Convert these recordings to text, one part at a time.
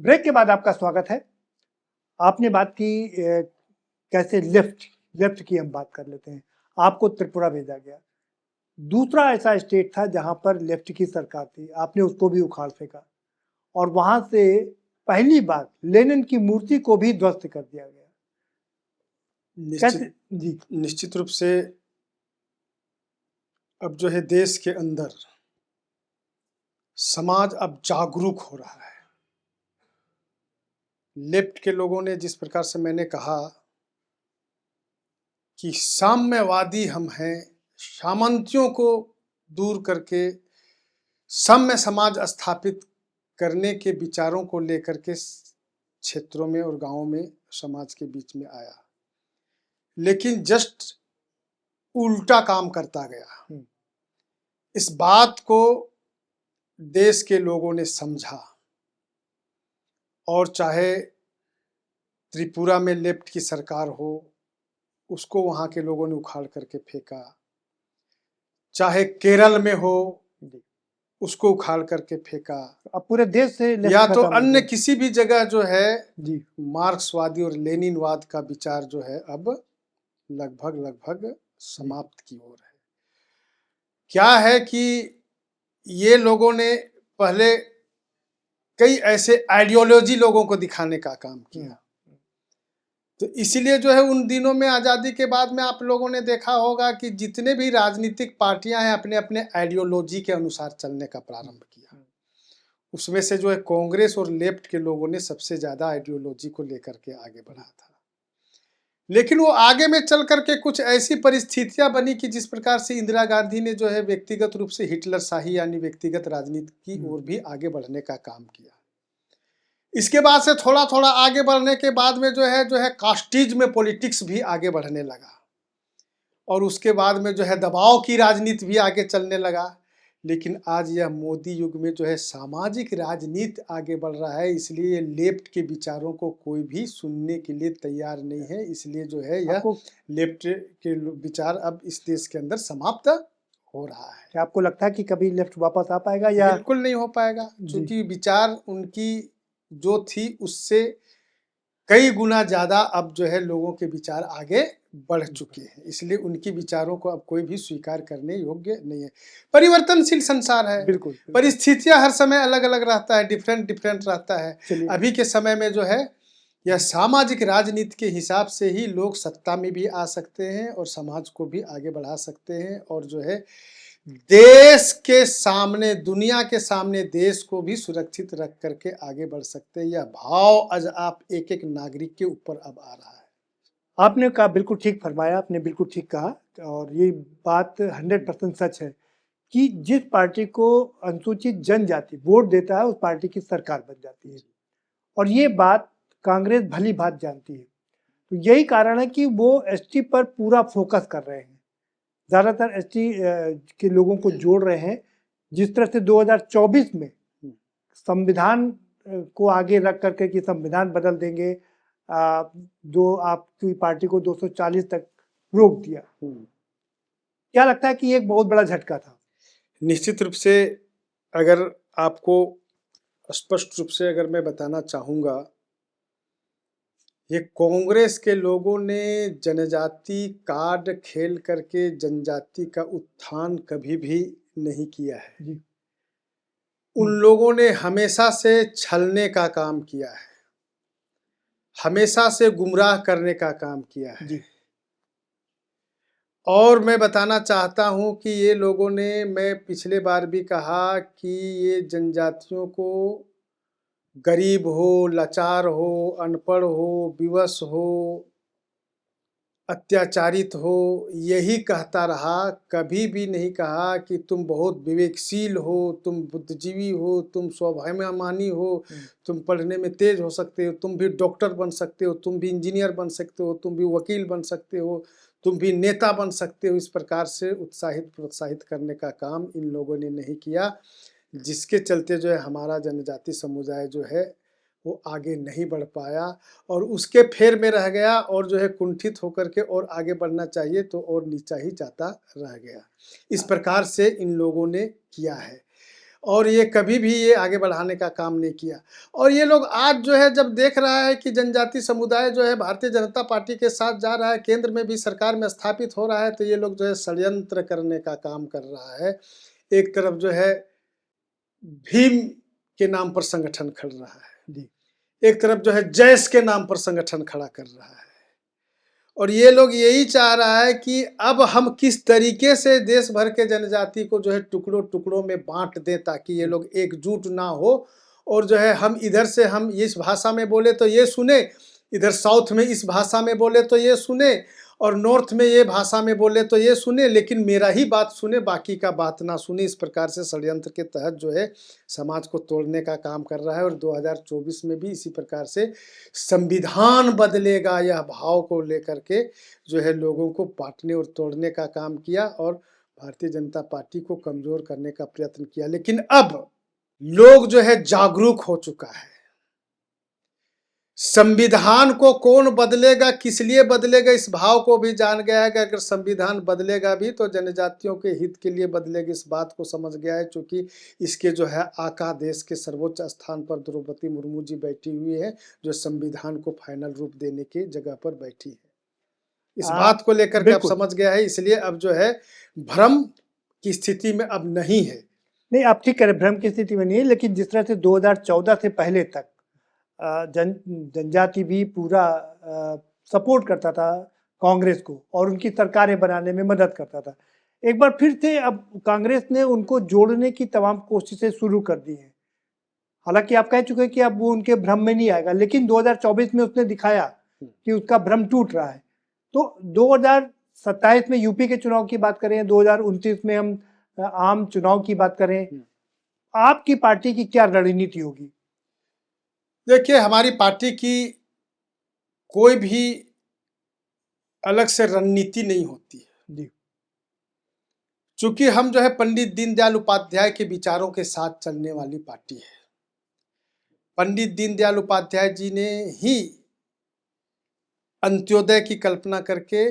Break के बाद आपका स्वागत है। आपने बात की कैसे लेफ्ट की हम बात कर लेते हैं। आपको त्रिपुरा भेजा गया, दूसरा ऐसा स्टेट था जहां पर लेफ्ट की सरकार थी, आपने उसको भी उखाड़ फेंका और वहां से पहली बार लेनिन की मूर्ति को भी ध्वस्त कर दिया गया। निश्चित रूप से अब जो है देश के अंदर समाज अब जागरूक हो रहा है। लेफ्ट के लोगों ने जिस प्रकार से मैंने कहा कि साम्यवादी हम हैं, सामंतियों को दूर करके साम्य समाज स्थापित करने के विचारों को लेकर के क्षेत्रों में और गांवों में समाज के बीच में आया, लेकिन जस्ट उल्टा काम करता गया। इस बात को देश के लोगों ने समझा और चाहे त्रिपुरा में लेफ्ट की सरकार हो, उसको वहां के लोगों ने उखाड़ करके फेंका, चाहे केरल में हो उसको उखाड़ करके फेंका। अब पूरे देश से या तो अन्य किसी भी जगह जो है मार्क्सवादी और लेनिनवाद का विचार जो है अब लगभग समाप्त की ओर है। क्या है कि ये लोगों ने पहले कई ऐसे आइडियोलॉजी लोगों को दिखाने का काम किया, तो इसीलिए जो है उन दिनों में आज़ादी के बाद में आप लोगों ने देखा होगा कि जितने भी राजनीतिक पार्टियां हैं अपने अपने आइडियोलॉजी के अनुसार चलने का प्रारंभ किया। उसमें से जो है कांग्रेस और लेफ्ट के लोगों ने सबसे ज़्यादा आइडियोलॉजी को लेकर के आगे बढ़ा था, लेकिन वो आगे में चल करके कुछ ऐसी परिस्थितियां बनी कि जिस प्रकार से इंदिरा गांधी ने जो है व्यक्तिगत रूप से हिटलर शाही यानी व्यक्तिगत राजनीति की ओर भी आगे बढ़ने का काम किया। इसके बाद से थोड़ा थोड़ा आगे बढ़ने के बाद में जो है कास्टिज में पॉलिटिक्स भी आगे बढ़ने लगा और उसके बाद में जो है दबाव की राजनीति भी आगे चलने लगा। लेकिन आज यह मोदी युग में जो है सामाजिक राजनीति आगे बढ़ रहा है, इसलिए लेफ्ट के विचारों को कोई भी सुनने के लिए तैयार नहीं है। इसलिए जो है यह लेफ्ट के विचार अब इस देश के अंदर समाप्त हो रहा है। क्या आपको लगता है कि कभी लेफ्ट वापस आ पाएगा? या बिल्कुल नहीं हो पाएगा, क्योंकि विचार उनकी जो थी उससे कई गुना ज़्यादा अब जो है लोगों के विचार आगे बढ़ चुके हैं, इसलिए उनके विचारों को अब कोई भी स्वीकार करने योग्य नहीं है। परिवर्तनशील संसार है, बिल्कुल परिस्थितियां हर समय अलग अलग रहता है, डिफरेंट रहता है। अभी के समय में जो है यह सामाजिक राजनीति के हिसाब से ही लोग सत्ता में भी आ सकते हैं और समाज को भी आगे बढ़ा सकते हैं और जो है देश के सामने, दुनिया के सामने देश को भी सुरक्षित रख करके आगे बढ़ सकते हैं। यह भाव आज आप एक एक नागरिक के ऊपर अब आ रहा है। आपने कहा, बिल्कुल ठीक फरमाया, आपने बिल्कुल ठीक कहा और ये बात 100% सच है कि जिस पार्टी को अनुसूचित जनजाति वोट देता है उस पार्टी की सरकार बन जाती है और ये बात कांग्रेस भली भांति जानती है। तो यही कारण है कि वो एसटी पर पूरा फोकस कर रहे हैं, ज़्यादातर एसटी के लोगों को जोड़ रहे हैं। जिस तरह से 2024 में संविधान को आगे रख करके कि संविधान बदल देंगे, आपकी पार्टी को 240 तक रोक दिया। क्या लगता है कि एक बहुत बड़ा झटका था? निश्चित रूप से अगर आपको स्पष्ट रूप से अगर मैं बताना चाहूँगा, ये कांग्रेस के लोगों ने जनजाति कार्ड खेल करके जनजाति का उत्थान कभी भी नहीं किया है। उन लोगों ने हमेशा से छलने का काम किया है, हमेशा से गुमराह करने का काम किया है। और मैं बताना चाहता हूं कि ये लोगों ने, मैं पिछले बार भी कहा कि ये जनजातियों को गरीब हो, लाचार हो, अनपढ़ हो, विवश हो, अत्याचारित हो, यही कहता रहा। कभी भी नहीं कहा कि तुम बहुत विवेकशील हो, तुम बुद्धिजीवी हो, तुम स्वाभिमानी हो, तुम पढ़ने में तेज हो सकते हो, तुम भी डॉक्टर बन सकते हो, तुम भी इंजीनियर बन सकते हो, तुम भी वकील बन सकते हो, तुम भी नेता बन सकते हो। इस प्रकार से उत्साहित प्रोत्साहित करने का काम इन लोगों ने नहीं किया, जिसके चलते जो है हमारा जनजाति समुदाय जो है वो आगे नहीं बढ़ पाया और उसके फेर में रह गया और जो है कुंठित होकर के और आगे बढ़ना चाहिए तो और नीचा ही जाता रह गया। इस प्रकार से इन लोगों ने किया है और ये कभी भी ये आगे बढ़ाने का काम नहीं किया। और ये लोग आज जो है जब देख रहा है कि जनजाति समुदाय जो है भारतीय जनता पार्टी के साथ जा रहा है, केंद्र में भी सरकार में स्थापित हो रहा है, तो ये लोग जो है षड्यंत्र करने का काम कर रहा है। एक तरफ जो है भीम के नाम पर संगठन खड़ रहा है, एक तरफ जो है जैश के नाम पर संगठन खड़ा कर रहा है। और ये लोग यही चाह रहा है कि अब हम किस तरीके से देश भर के जनजाति को जो है टुकड़ों टुकड़ों में बांट दें, ताकि ये लोग एकजुट ना हो। और जो है हम इधर से हम इस भाषा में बोले तो ये सुने, इधर साउथ में इस भाषा में बोले तो ये सुने, और नॉर्थ में ये भाषा में बोले तो ये सुने, लेकिन मेरा ही बात सुने, बाकी का बात ना सुने। इस प्रकार से षड्यंत्र के तहत जो है समाज को तोड़ने का काम कर रहा है। और 2024 में भी इसी प्रकार से संविधान बदलेगा यह भाव को लेकर के जो है लोगों को बांटने और तोड़ने का काम किया और भारतीय जनता पार्टी को कमजोर करने का प्रयत्न किया। लेकिन अब लोग जो है जागरूक हो चुका है। संविधान को कौन बदलेगा, किस लिए बदलेगा, इस भाव को भी जान गया है कि अगर संविधान बदलेगा भी तो जनजातियों के हित के लिए बदलेगा। इस बात को समझ गया है, क्योंकि इसके जो है आका देश के सर्वोच्च स्थान पर द्रौपदी मुर्मू जी बैठी हुई है, जो संविधान को फाइनल रूप देने की जगह पर बैठी है। इस बात को लेकर के अब समझ गया है, इसलिए अब जो है भ्रम की स्थिति में अब नहीं है। नहीं, आप ठीक कह रहे, भ्रम की स्थिति में नहीं है। लेकिन जिस तरह से 2014 से पहले तक जनजाति भी पूरा सपोर्ट करता था कांग्रेस को और उनकी सरकारें बनाने में मदद करता था, एक बार फिर से अब कांग्रेस ने उनको जोड़ने की तमाम कोशिशें शुरू कर दी हैं। हालांकि आप कह चुके हैं कि अब वो उनके भ्रम में नहीं आएगा, लेकिन 2024 में उसने दिखाया कि उसका भ्रम टूट रहा है। तो 2027 में यूपी के चुनाव की बात करें, 2029 में हम आम चुनाव की बात करें, आपकी पार्टी की क्या रणनीति होगी? देखिए, हमारी पार्टी की कोई भी अलग से रणनीति नहीं होती है जी। चूंकि हम जो है पंडित दीनदयाल उपाध्याय के विचारों के साथ चलने वाली पार्टी है। पंडित दीनदयाल उपाध्याय जी ने ही अंत्योदय की कल्पना करके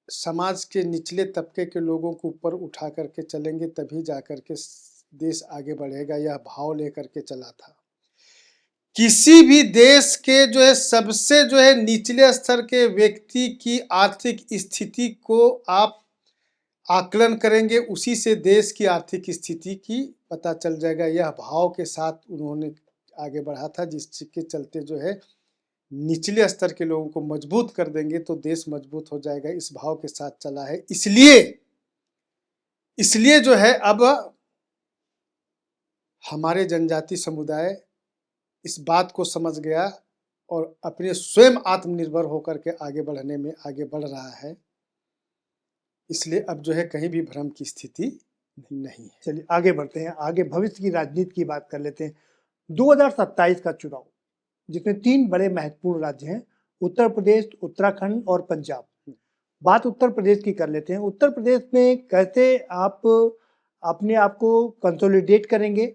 समाज के निचले तबके के लोगों को ऊपर उठा करके चलेंगे, तभी जाकर के देश आगे बढ़ेगा, यह भाव लेकर के चला था। किसी भी देश के जो है सबसे जो है निचले स्तर के व्यक्ति की आर्थिक स्थिति को आप आकलन करेंगे, उसी से देश की आर्थिक स्थिति की पता चल जाएगा। यह भाव के साथ उन्होंने आगे बढ़ा था, जिसके चलते जो है निचले स्तर के लोगों को मजबूत कर देंगे तो देश मजबूत हो जाएगा। इस भाव के साथ चला है। इसलिए जो है अब हमारे जनजाति समुदाय इस बात को समझ गया और अपने स्वयं आत्मनिर्भर होकर के आगे बढ़ने में आगे बढ़ रहा है। इसलिए अब जो है कहीं भी भ्रम की स्थिति नहीं है। चलिए आगे बढ़ते हैं, आगे भविष्य की राजनीति की बात कर लेते हैं। 2027 का चुनाव, जिसमें 3 बड़े महत्वपूर्ण राज्य हैं, उत्तर प्रदेश, उत्तराखंड और पंजाब। बात उत्तर प्रदेश की कर लेते हैं। उत्तर प्रदेश में कैसे आप अपने आप को कंसोलिडेट करेंगे,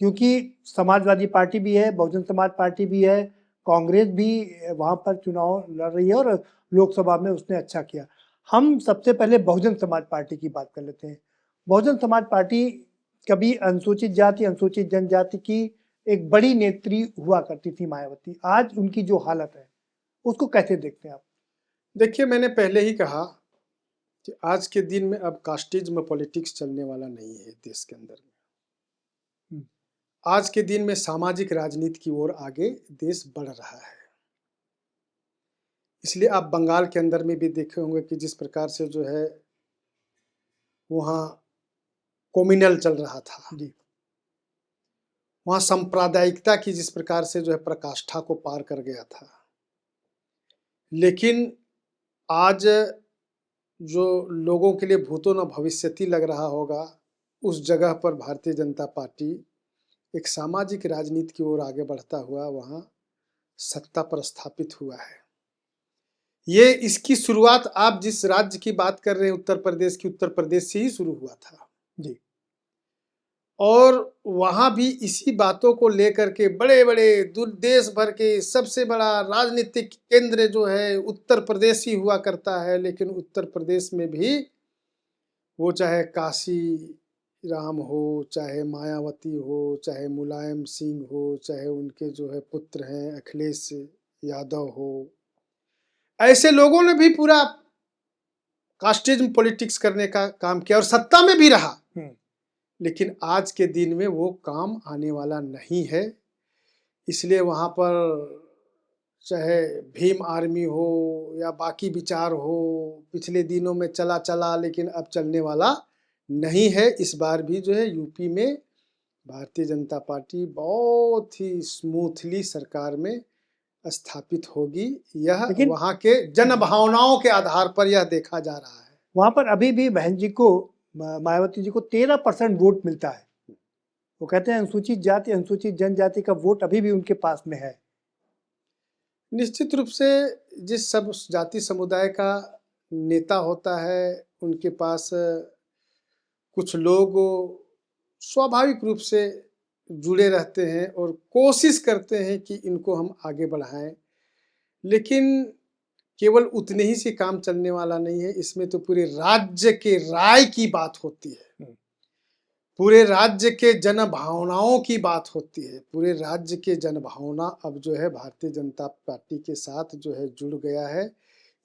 क्योंकि समाजवादी पार्टी भी है, बहुजन समाज पार्टी भी है, कांग्रेस भी वहाँ पर चुनाव लड़ रही है और लोकसभा में उसने अच्छा किया। हम सबसे पहले बहुजन समाज पार्टी की बात कर लेते हैं। बहुजन समाज पार्टी कभी अनुसूचित जाति, अनुसूचित जनजाति की एक बड़ी नेत्री हुआ करती थी मायावती। आज उनकी जो हालत है उसको कैसे देखते हैं आप? देखिए, मैंने पहले ही कहा कि आज के दिन में अब कास्टिज्म पॉलिटिक्स चलने वाला नहीं है देश के अंदर में। आज के दिन में सामाजिक राजनीति की ओर आगे देश बढ़ रहा है। इसलिए आप बंगाल के अंदर में भी देखे होंगे कि जिस प्रकार से जो है वहाँ कम्युनल चल रहा था जी, वहाँ सांप्रदायिकता की जिस प्रकार से जो है प्रकाष्ठा को पार कर गया था। लेकिन आज जो लोगों के लिए भूतो न भविष्यति लग रहा होगा, उस जगह पर भारतीय जनता पार्टी एक सामाजिक राजनीति की ओर आगे बढ़ता हुआ वहाँ सत्ता पर स्थापित हुआ है। ये इसकी शुरुआत आप जिस राज्य की बात कर रहे हैं उत्तर प्रदेश की, उत्तर प्रदेश से ही शुरू हुआ था जी। और वहाँ भी इसी बातों को लेकर के बड़े बड़े देश भर के सबसे बड़ा राजनीतिक केंद्र जो है उत्तर प्रदेश ही हुआ करता है। लेकिन उत्तर प्रदेश में भी वो चाहे काशी राम हो, चाहे मायावती हो, चाहे मुलायम सिंह हो, चाहे उनके जो है पुत्र हैं अखिलेश यादव हो, ऐसे लोगों ने भी पूरा कास्टिज्म पॉलिटिक्स करने का काम किया और सत्ता में भी रहा। लेकिन आज के दिन में वो काम आने वाला नहीं है। इसलिए वहाँ पर चाहे भीम आर्मी हो या बाकी विचार हो, पिछले दिनों में चला चला लेकिन अब चलने वाला नहीं है। इस बार भी जो है यूपी में भारतीय जनता पार्टी बहुत ही स्मूथली सरकार में स्थापित होगी। यह लेकिन वहाँ के जन भावनाओं के आधार पर यह देखा जा रहा है। वहां पर अभी भी बहन जी को, मायावती जी को 13% वोट मिलता है। वो कहते हैं अनुसूचित जाति अनुसूचित जनजाति का वोट अभी भी उनके पास में है। निश्चित रूप से जिस सब जाति समुदाय का नेता होता है उनके पास कुछ लोग स्वाभाविक रूप से जुड़े रहते हैं और कोशिश करते हैं कि इनको हम आगे बढ़ाएं। लेकिन केवल उतने ही से काम चलने वाला नहीं है, इसमें तो पूरे राज्य के राय की बात होती है, पूरे राज्य के जन भावनाओं की बात होती है। पूरे राज्य के जन भावना अब जो है भारतीय जनता पार्टी के साथ जो है जुड़ गया है।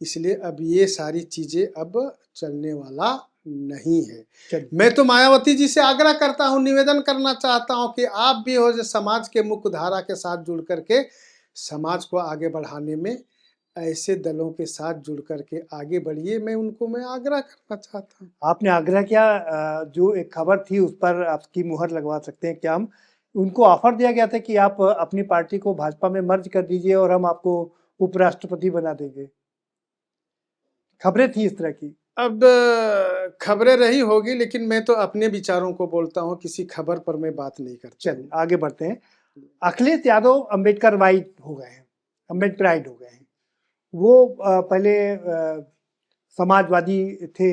इसलिए अब ये सारी चीजें अब चलने वाला नहीं है। मैं तो मायावती जी से आग्रह करता हूं, निवेदन करना चाहता हूं कि आप भी हो जो समाज के मुख्य धारा के साथ जुड़ करके समाज को आगे बढ़ाने में ऐसे दलों के साथ जुड़ करके आगे बढ़िए। मैं आग्रह करना चाहता हूँ। आपने आग्रह किया, जो एक खबर थी उस पर आपकी मुहर लगवा सकते हैं क्या हम? उनको ऑफर दिया गया था कि आप अपनी पार्टी को भाजपा में मर्ज कर दीजिए और हम आपको उपराष्ट्रपति बना देंगे। खबरें थी इस तरह की। अब खबरें रही होगी, लेकिन मैं तो अपने विचारों को बोलता हूँ, किसी खबर पर मैं बात नहीं करता। चलिए आगे बढ़ते हैं। अखिलेश यादव अम्बेडकर वाइट हो गए हैं, अम्बेडकराइट हो गए हैं। वो पहले समाजवादी थे,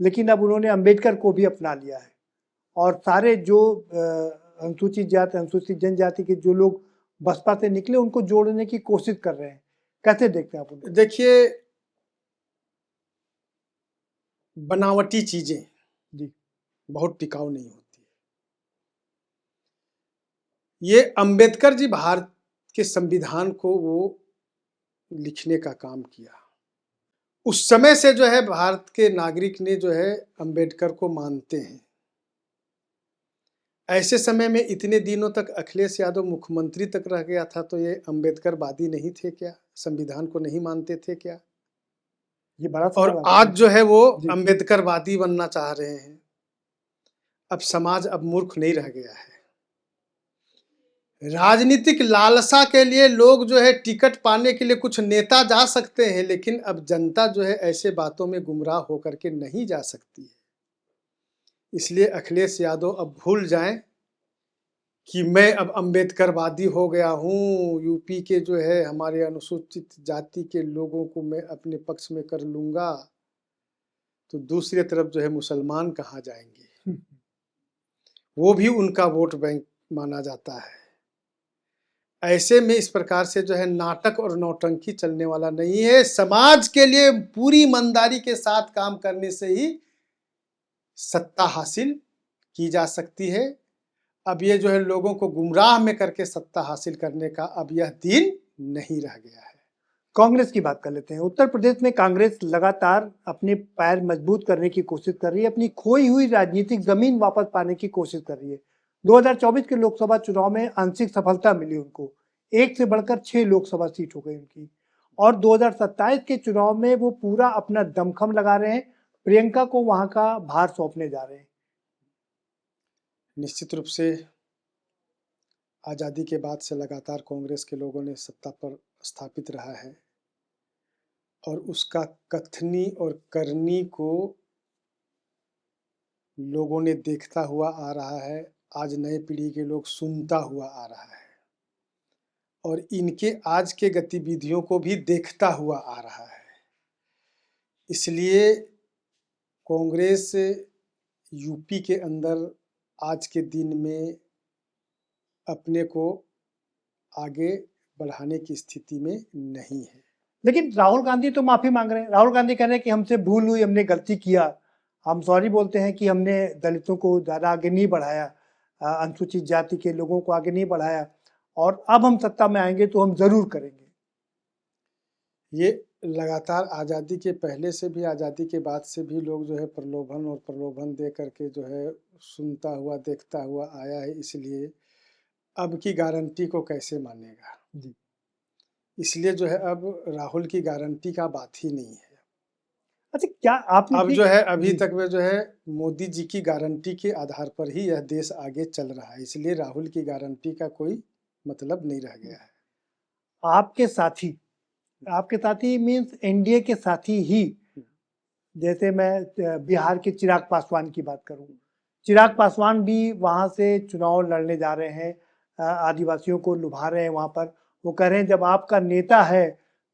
लेकिन अब उन्होंने अम्बेडकर को भी अपना लिया है और सारे जो अनुसूचित जाति अनुसूचित जनजाति के जो लोग बसपा से निकले उनको जोड़ने की कोशिश कर रहे हैं। कैसे देखते हैं आप उनको? देखिए, बनावटी चीजें जी बहुत टिकाऊ नहीं होती है। ये अंबेडकर जी भारत के संविधान को वो लिखने का काम किया। उस समय से जो है भारत के नागरिक ने जो है अंबेडकर को मानते हैं। ऐसे समय में इतने दिनों तक अखिलेश यादव मुख्यमंत्री तक रह गया था, तो ये अंबेडकरवादी नहीं थे क्या? संविधान को नहीं मानते थे क्या? ये बड़ा और आज जो है वो अंबेडकरवादी बनना चाह रहे हैं। अब समाज अब मूर्ख नहीं रह गया है। राजनीतिक लालसा के लिए लोग जो है टिकट पाने के लिए कुछ नेता जा सकते हैं, लेकिन अब जनता जो है ऐसे बातों में गुमराह होकर के नहीं जा सकती है। इसलिए अखिलेश यादव अब भूल जाएं कि मैं अब अंबेडकरवादी हो गया हूं, यूपी के जो है हमारे अनुसूचित जाति के लोगों को मैं अपने पक्ष में कर लूंगा, तो दूसरी तरफ जो है मुसलमान कहाँ जाएंगे? वो भी उनका वोट बैंक माना जाता है। ऐसे में इस प्रकार से जो है नाटक और नौटंकी चलने वाला नहीं है। समाज के लिए पूरी ईमानदारी के साथ काम करने से ही सत्ता हासिल की जा सकती है। अब ये जो है लोगों को गुमराह में करके सत्ता हासिल करने का अब यह दिन नहीं रह गया है। कांग्रेस की बात कर लेते हैं। उत्तर प्रदेश में कांग्रेस लगातार अपने पैर मजबूत करने की कोशिश कर रही है, अपनी खोई हुई राजनीतिक जमीन वापस पाने की कोशिश कर रही है। 2024 के लोकसभा चुनाव में आंशिक सफलता मिली उनको, 1 से बढ़कर 6 लोकसभा सीट हो गई उनकी। और 2027 के चुनाव में वो पूरा अपना दमखम लगा रहे हैं, प्रियंका को वहां का भार सौंपने जा रहे हैं। निश्चित रूप से आज़ादी के बाद से लगातार कांग्रेस के लोगों ने सत्ता पर स्थापित रहा है और उसका कथनी और करनी को लोगों ने देखता हुआ आ रहा है। आज नए पीढ़ी के लोग सुनता हुआ आ रहा है और इनके आज के गतिविधियों को भी देखता हुआ आ रहा है। इसलिए कांग्रेस यूपी के अंदर आज के दिन में अपने को आगे बढ़ाने की स्थिति में नहीं है। लेकिन राहुल गांधी तो माफी मांग रहे हैं। राहुल गांधी कह रहे हैं कि हमसे भूल हुई, हमने गलती किया, हम सॉरी बोलते हैं कि हमने दलितों को ज़्यादा आगे नहीं बढ़ाया, अनुसूचित जाति के लोगों को आगे नहीं बढ़ाया, और अब हम सत्ता में आएंगे तो हम ज़रूर करेंगे। ये लगातार आज़ादी के पहले से भी, आज़ादी के बाद से भी लोग जो है प्रलोभन दे करके जो है सुनता हुआ देखता हुआ आया है, इसलिए अब की गारंटी को कैसे मानेगा। जी। इसलिए जो है अब राहुल की गारंटी का बात ही नहीं है। अच्छा, क्या आपने अब जो है अभी जी। तक में जो है मोदी जी की गारंटी के आधार पर ही यह देश आगे चल रहा है, इसलिए राहुल की गारंटी का कोई मतलब नहीं रह गया है। आपके साथी मीन्स एनडीए के साथी ही, जैसे मैं बिहार के चिराग पासवान की बात करूं, चिराग पासवान भी वहां से चुनाव लड़ने जा रहे हैं, आदिवासियों को लुभा रहे हैं वहां पर। वो कह रहे हैं जब आपका नेता है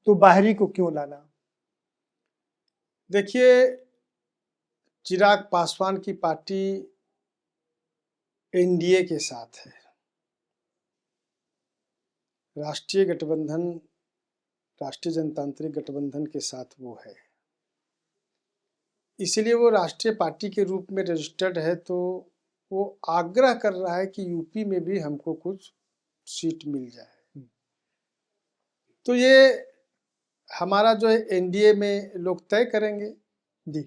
तो बाहरी को क्यों लाना। देखिए, चिराग पासवान की पार्टी एनडीए के साथ है, राष्ट्रीय गठबंधन, राष्ट्रीय जनतांत्रिक गठबंधन के साथ वो है, इसलिए वो राष्ट्रीय पार्टी के रूप में रजिस्टर्ड है। तो वो आग्रह कर रहा है कि यूपी में भी हमको कुछ सीट मिल जाए। तो ये हमारा जो है एनडीए में लोग तय करेंगे जी।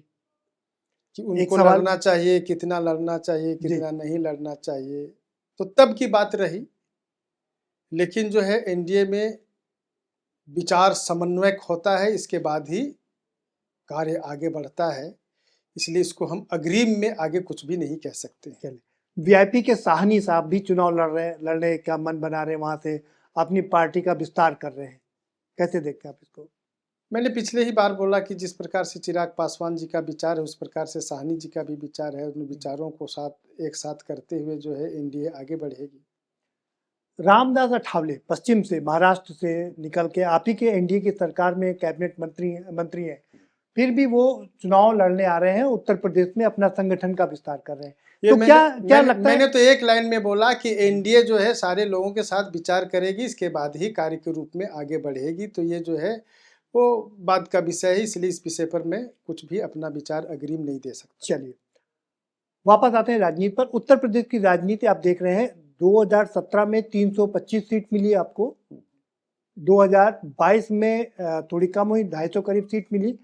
कि उनको लड़ना चाहिए, कितना लड़ना चाहिए, कितना नहीं लड़ना चाहिए, तो तब की बात रही। लेकिन जो है एनडीए में विचार समन्वयक होता है, इसके बाद ही कार्य आगे बढ़ता है, इसलिए इसको हम अग्रिम में आगे कुछ भी नहीं कह सकते। चलिए, वीआईपी के साहनी साहब भी चुनाव लड़ने का मन बना रहे हैं, वहां से अपनी पार्टी का विस्तार कर रहे हैं, कैसे देखते हैं आप इसको? मैंने पिछले ही बार बोला कि जिस प्रकार से चिराग पासवान जी का विचार है, उस प्रकार से साहनी जी का भी विचार है। उन विचारों को एक साथ करते हुए जो है एनडीए आगे बढ़ेगी। रामदास अठावले पश्चिम से, महाराष्ट्र से निकल के आप ही के एनडीए की सरकार में कैबिनेट मंत्री हैं, फिर भी वो चुनाव लड़ने आ रहे हैं, उत्तर प्रदेश में अपना संगठन का विस्तार कर रहे हैं। तो क्या लगता है? मैंने तो एक लाइन में बोला कि एनडीए जो है सारे लोगों के साथ विचार करेगी, इसके बाद ही कार्य के रूप में आगे बढ़ेगी। तो ये जो है वो बात का विषय है, इसलिए इस विषय पर मैं कुछ भी अपना विचार अग्रिम नहीं दे सकता। चलिए, वापस आते हैं राजनीति पर। उत्तर प्रदेश की राजनीति आप देख रहे हैं, 2017 में 325 सीट मिली आपको, 2022 में थोड़ी कम हुई, 250 करीब सीट मिली।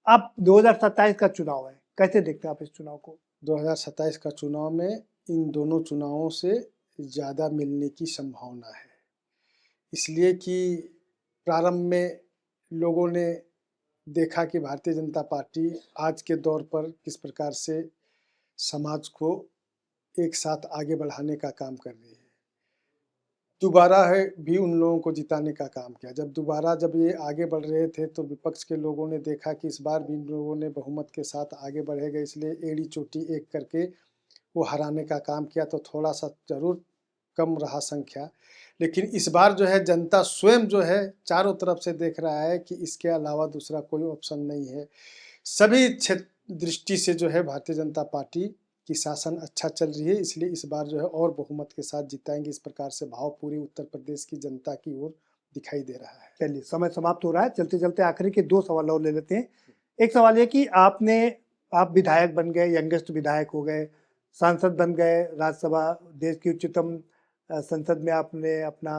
अब 2027 का चुनाव है, कैसे देखते हैं आप इस चुनाव को? 2027 का चुनाव में इन दोनों चुनावों से ज़्यादा मिलने की संभावना है, इसलिए कि प्रारंभ में लोगों ने देखा कि भारतीय जनता पार्टी आज के दौर पर किस प्रकार से समाज को एक साथ आगे बढ़ाने का काम कर रही है। दोबारा है भी उन लोगों को जिताने का काम किया। जब ये आगे बढ़ रहे थे तो विपक्ष के लोगों ने देखा कि इस बार भी इन लोगों ने बहुमत के साथ आगे बढ़ेगा, इसलिए एड़ी चोटी एक करके वो हराने का काम किया। तो थोड़ा सा जरूर कम रहा संख्या, लेकिन इस बार जो है जनता स्वयं जो है चारों तरफ से देख रहा है कि इसके अलावा दूसरा कोई ऑप्शन नहीं है। सभी क्षेत्र दृष्टि से जो है भारतीय जनता पार्टी की शासन अच्छा चल रही है, इसलिए इस बार जो है और बहुमत के साथ जिताएंगे, इस प्रकार से भाव पूरी उत्तर प्रदेश की जनता की ओर दिखाई दे रहा है। चलिए, समय समाप्त हो रहा है, चलते चलते आखिरी के 2 सवाल और ले लेते हैं। एक सवाल ये कि आप विधायक बन गए, यंगेस्ट विधायक हो गए, सांसद बन गए, राज्यसभा, देश की उच्चतम संसद में आपने अपना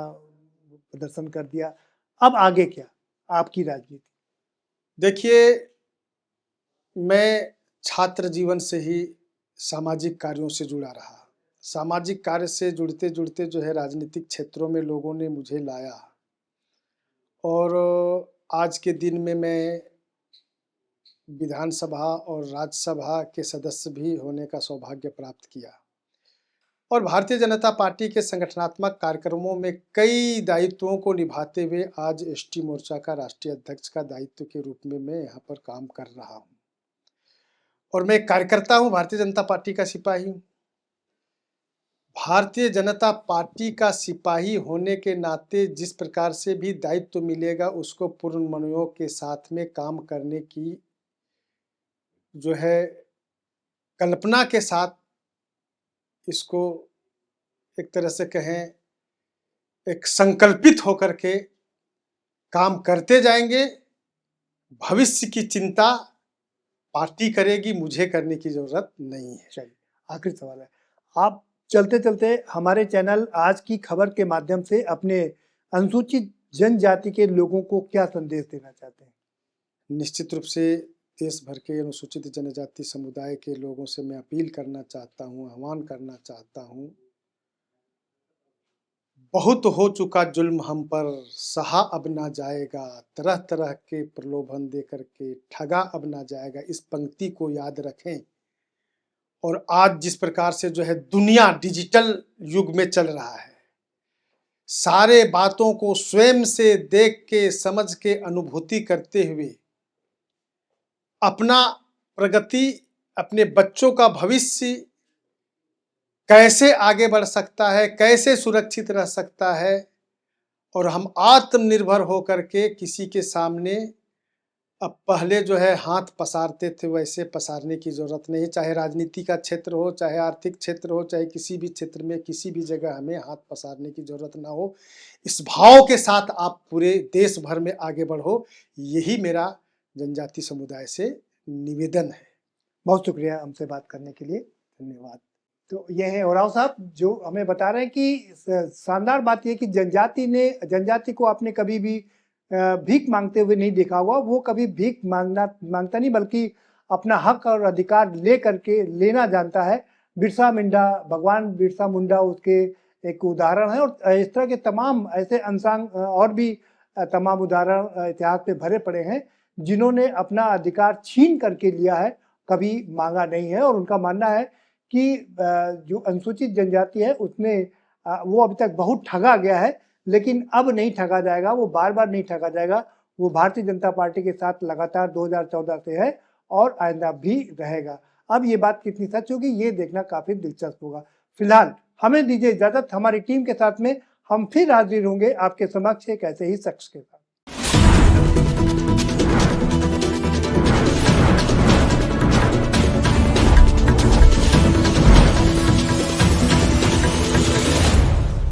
प्रदर्शन कर दिया। अब आगे क्या आपकी राजनीति? देखिए, मैं छात्र जीवन से ही सामाजिक कार्यों से जुड़ा रहा। सामाजिक कार्य से जुड़ते जुड़ते जो है राजनीतिक क्षेत्रों में लोगों ने मुझे लाया, और आज के दिन में मैं विधानसभा और राज्यसभा के सदस्य भी होने का सौभाग्य प्राप्त किया, और भारतीय जनता पार्टी के संगठनात्मक कार्यक्रमों में कई दायित्वों को निभाते हुए आज एसटी मोर्चा का राष्ट्रीय अध्यक्ष का दायित्व के रूप में मैं यहाँ पर काम कर रहा हूँ, और मैं एक कार्यकर्ता हूँ, भारतीय जनता पार्टी का सिपाही हूँ। भारतीय जनता पार्टी का सिपाही होने के नाते जिस प्रकार से भी दायित्व मिलेगा उसको पूर्ण मनोयोग के साथ में काम करने की जो है कल्पना के साथ, इसको एक तरह से कहें एक संकल्पित होकर के काम करते जाएंगे। भविष्य की चिंता पार्टी करेगी, मुझे करने की जरूरत नहीं है। चलिए, आखिरी सवाल है, आप चलते चलते हमारे चैनल आज की खबर के माध्यम से अपने अनुसूचित जनजाति के लोगों को क्या संदेश देना चाहते हैं? निश्चित रूप से देश भर के अनुसूचित जनजाति समुदाय के लोगों से मैं अपील करना चाहता हूँ, आह्वान करना चाहता हूँ, बहुत हो चुका जुल्म हम पर, सहा अब ना जाएगा, तरह तरह के प्रलोभन दे करके ठगा अब ना जाएगा। इस पंक्ति को याद रखें। और आज जिस प्रकार से जो है दुनिया डिजिटल युग में चल रहा है, सारे बातों को स्वयं से देख के, समझ के, अनुभूति करते हुए अपना प्रगति, अपने बच्चों का भविष्य कैसे आगे बढ़ सकता है, कैसे सुरक्षित रह सकता है, और हम आत्मनिर्भर होकर के किसी के सामने अब पहले जो है हाथ पसारते थे, वैसे पसारने की जरूरत नहीं। चाहे राजनीति का क्षेत्र हो, चाहे आर्थिक क्षेत्र हो, चाहे किसी भी क्षेत्र में किसी भी जगह हमें हाथ पसारने की जरूरत ना हो। इस भाव के साथ आप पूरे देश भर में आगे बढ़ो, यही मेरा जनजाति समुदाय से निवेदन है। बहुत शुक्रिया हमसे बात करने के लिए, धन्यवाद। तो ये है ओराव साहब जो हमें बता रहे हैं कि शानदार बात यह कि जनजाति को आपने कभी भी भीख मांगते हुए नहीं देखा होगा। वो कभी भीख मांगता नहीं, बल्कि अपना हक और अधिकार ले करके लेना जानता है। बिरसा मुंडा, भगवान बिरसा मुंडा उसके एक उदाहरण है, और इस तरह के तमाम ऐसे अनसांग और भी तमाम उदाहरण इतिहास में भरे पड़े हैं जिन्होंने अपना अधिकार छीन करके लिया है, कभी मांगा नहीं है। और उनका मानना है कि जो अनुसूचित जनजाति है उसमें वो अभी तक बहुत ठगा गया है, लेकिन अब नहीं ठगा जाएगा, वो बार बार नहीं ठगा जाएगा। वो भारतीय जनता पार्टी के साथ लगातार 2014 से है और आइंदा भी रहेगा। अब ये बात कितनी सच होगी ये देखना काफी दिलचस्प होगा। फिलहाल हमें दीजिए इजाजत, हमारी टीम के साथ में हम फिर हाजिर होंगे आपके समक्ष एक ऐसे ही शख्स के साथ।